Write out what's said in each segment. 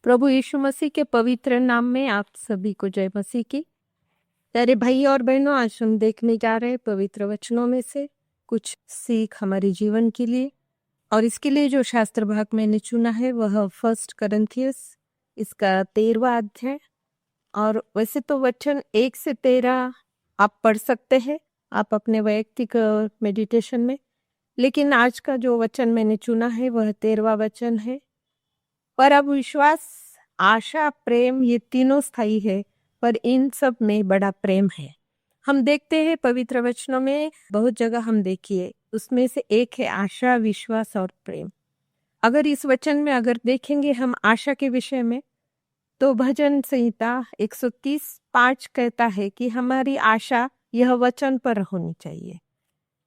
प्रभु यीशु मसीह के पवित्र नाम में आप सभी को जय मसीह की। प्यारे भाई और बहनों, आज हम देखने जा रहे हैं पवित्र वचनों में से कुछ सीख हमारे जीवन के लिए। और इसके लिए जो शास्त्र भाग मैंने चुना है वह 1 कोरिन्थियस इसका 13वां अध्याय। और वैसे तो वचन 1 से 13 आप पढ़ सकते हैं आप अपने वैयक्तिक मेडिटेशन में, लेकिन आज का जो वचन मैंने चुना है वह 13वां वचन है। पर अब विश्वास, आशा, प्रेम ये तीनों स्थायी है, पर इन सब में बड़ा प्रेम है। हम देखते हैं पवित्र वचनों में बहुत जगह हम देखिए, उसमें से एक है आशा, विश्वास और प्रेम। अगर इस वचन में अगर देखेंगे हम आशा के विषय में, तो भजन संहिता 130:5 कहता है कि हमारी आशा यह वचन पर होनी चाहिए।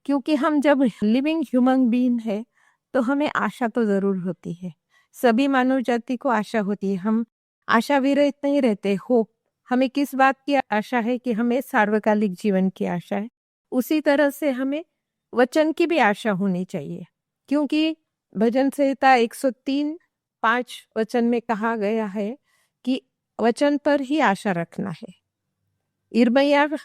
क्योंकि हम जब लिविंग ह्यूमन बीइंग है तो हमें आशा तो जरूर होती है। सभी मानव जाति को आशा होती है। हम आशा विरहित नहीं रहते। होप, हमें किस बात की आशा है कि हमें सार्वकालिक जीवन की आशा है। उसी तरह से हमें वचन की भी आशा होनी चाहिए, क्योंकि भजन संहिता 103:5 वचन में कहा गया है कि वचन पर ही आशा रखना है। यिर्मयाह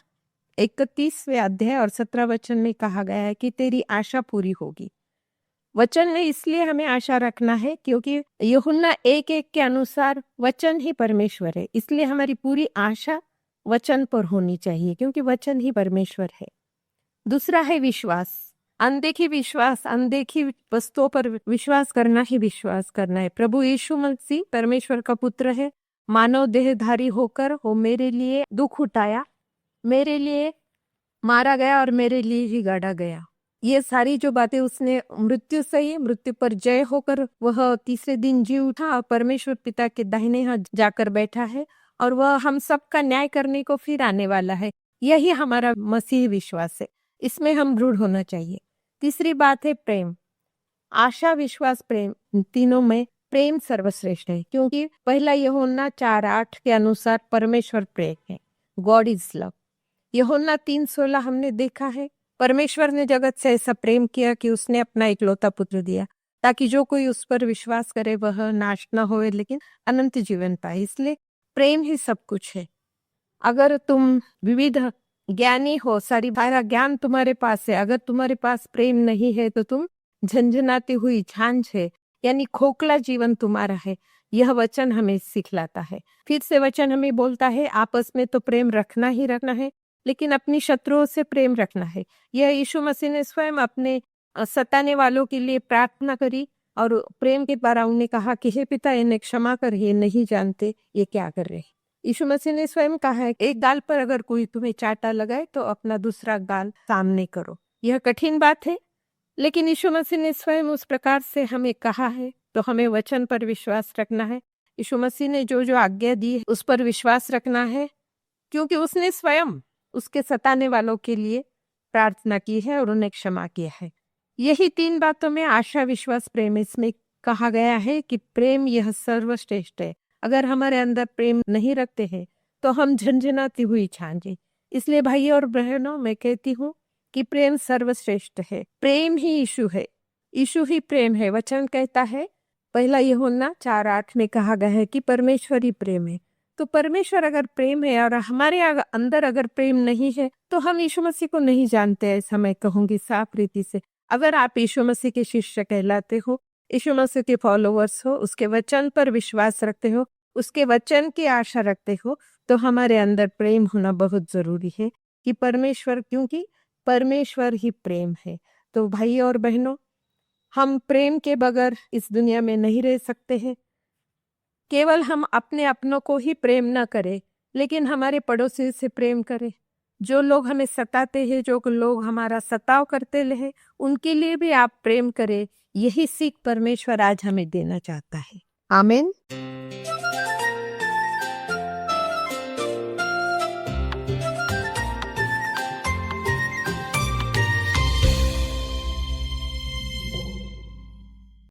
31वें अध्याय और 17 वचन में कहा गया है कि तेरी आशा पूरी होगी। वचन में इसलिए हमें आशा रखना है क्योंकि यूहन्ना 1:1 के अनुसार वचन ही परमेश्वर है। इसलिए हमारी पूरी आशा वचन पर होनी चाहिए, क्योंकि वचन ही परमेश्वर है। दूसरा है विश्वास। अनदेखी वस्तुओं पर विश्वास करना ही विश्वास करना है। प्रभु यीशु मसीह परमेश्वर का पुत्र है, मानव देहधारी होकर वो मेरे लिए दुख उठाया, मेरे लिए मारा गया और मेरे लिए ही गाड़ा गया। ये सारी जो बातें उसने मृत्यु सही, मृत्यु पर जय होकर वह तीसरे दिन जी उठा और परमेश्वर पिता के दाहिने हाथ जाकर बैठा है, और वह हम सबका न्याय करने को फिर आने वाला है। यही हमारा मसीह विश्वास है। इसमें हम दृढ़ होना चाहिए। तीसरी बात है प्रेम। आशा, विश्वास, प्रेम, तीनों में प्रेम सर्वश्रेष्ठ है, क्योंकि पहला यूहन्ना 4:8 के अनुसार परमेश्वर प्रेम है। God is love. यूहन्ना 3:16 हमने देखा है, परमेश्वर ने जगत से ऐसा प्रेम किया कि उसने अपना इकलौता पुत्र दिया, ताकि जो कोई उस पर विश्वास करे वह नाश न होए लेकिन अनंत जीवन पाए। इसलिए प्रेम ही सब कुछ है। अगर तुम विविध ज्ञानी हो, सारा ज्ञान तुम्हारे पास है, अगर तुम्हारे पास प्रेम नहीं है तो तुम झंझनाती हुई झांझ है, यानी खोखला जीवन तुम्हारा है। यह वचन हमें सिखलाता है। फिर से वचन हमें बोलता है आपस में तो प्रेम रखना ही रखना है, लेकिन अपनी शत्रुओं से प्रेम रखना है। यह यीशु मसीह ने स्वयं अपने सताने वालों के लिए प्रार्थना करी और प्रेम के द्वारा उन्हें कहा कि हे पिता, इन्हें क्षमा कर, ये नहीं जानते ये क्या कर रहे हैं। यीशु मसीह ने स्वयं कहा है, एक गाल पर अगर कोई तुम्हें चाटा लगाए तो अपना दूसरा गाल सामने करो। यह कठिन बात है, लेकिन यीशु मसीह ने स्वयं उस प्रकार से हमें कहा है, तो हमें वचन पर विश्वास रखना है। यीशु मसीह ने जो जो आज्ञा दी है उस पर विश्वास रखना है, क्योंकि उसने स्वयं उसके सताने वालों के लिए प्रार्थना की है और उन्हें क्षमा किया है। यही 3 बातों में आशा, विश्वास, प्रेम, इसमें कहा गया है कि प्रेम यह सर्वश्रेष्ठ है। अगर हमारे अंदर प्रेम नहीं रखते हैं तो हम झंझनाती हुई झांझे। इसलिए भाई और बहनों, मैं कहती हूँ कि प्रेम सर्वश्रेष्ठ है। प्रेम ही यीशु है, यीशु ही प्रेम है। वचन कहता है, पहला यूहन्ना 4:8 में कहा गया है कि परमेश्वर ही प्रेम है। तो परमेश्वर अगर प्रेम है और हमारे अंदर अगर प्रेम नहीं है तो हम यीशु मसीह को नहीं जानते। ऐसा मैं कहूंगी साफ रीति से। अगर आप यीशु मसीह के शिष्य कहलाते हो, यीशु मसीह के फॉलोअर्स हो, उसके वचन पर विश्वास रखते हो, उसके वचन की आशा रखते हो, तो हमारे अंदर प्रेम होना बहुत जरूरी है कि परमेश्वर, क्योंकि परमेश्वर ही प्रेम है। तो भाई और बहनों, हम प्रेम के बगैर इस दुनिया में नहीं रह सकते हैं। केवल हम अपने अपनों को ही प्रेम न करें, लेकिन हमारे पड़ोसी से प्रेम करें। जो लोग हमें सताते हैं, जो लोग हमारा सताव करते हैं, उनके लिए भी आप प्रेम करें। यही सीख परमेश्वर आज हमें देना चाहता है। आमीन।